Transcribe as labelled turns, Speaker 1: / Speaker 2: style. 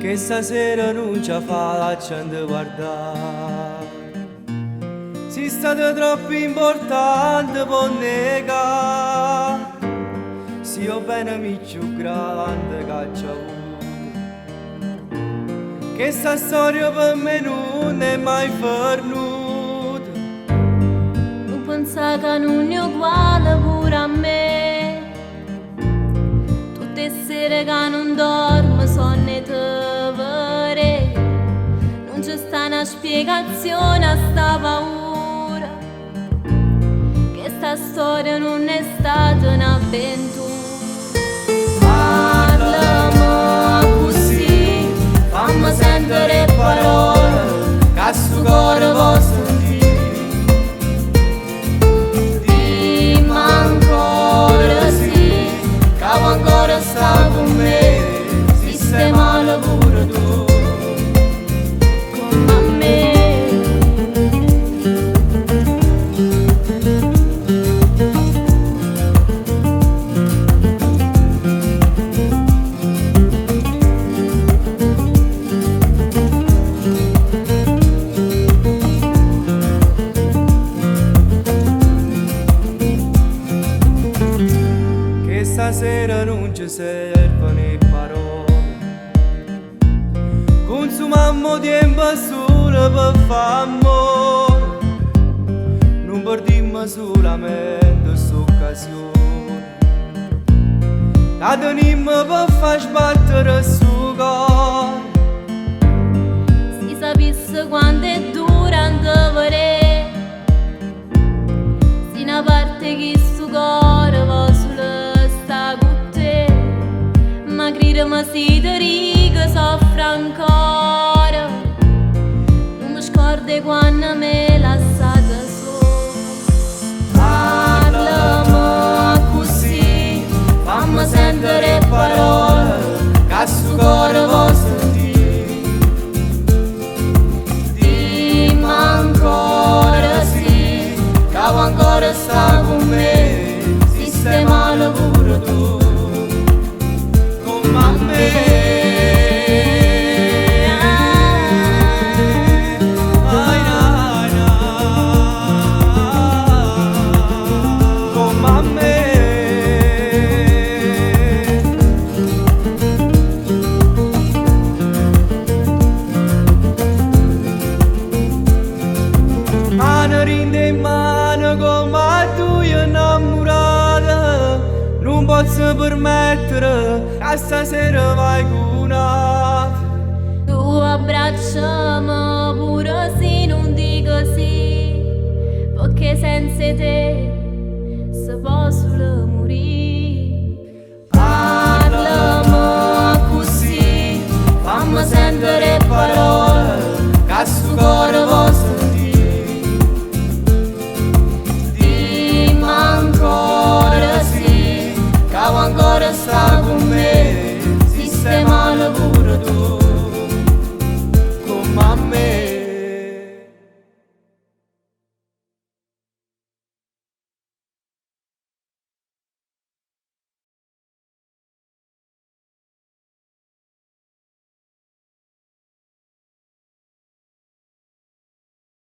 Speaker 1: che stasera non ci faccia di guardare. Sei stato troppo importante per negare, se io bene mi più grande che ci ho avuto. Che sta storia per me non è mai fernuta.
Speaker 2: Non pensa che non è uguale pure a me. Tutte sere che non dormo sonne te vere. Non c'è sta una spiegazione a sta paura, che sta storia non è stata un'avventura. Parlami così, fammi sentire parole che sto cuore può sentire. Dimmi ancora sì, che ancora sta con me, sistemalo pure tu come a me.
Speaker 1: Stasera non ci servono le parole, consumiamo tempo solo per fare amore, non perdiamo solamente quest'occasione, la teniamo per far sbattere il suo cuore.
Speaker 2: Si sapesse quanto è durante vorrei, si una parte che sto cuore va solo con te, ma grida ma si te riga soffre ancora. Non mi scordi quando me lasciate sola. Parlami così, fammi sentire parole che sto cuore può sentire. Dimmi ancora sì, che ancora sta con me, sistemalo pure tu come a me. Come a me. Mano rinde in mano come tu innamorata, non posso permettere che stasera vai con un'altra. Tu abbracciami pure se non dico sì, perché senza te si può solo morire.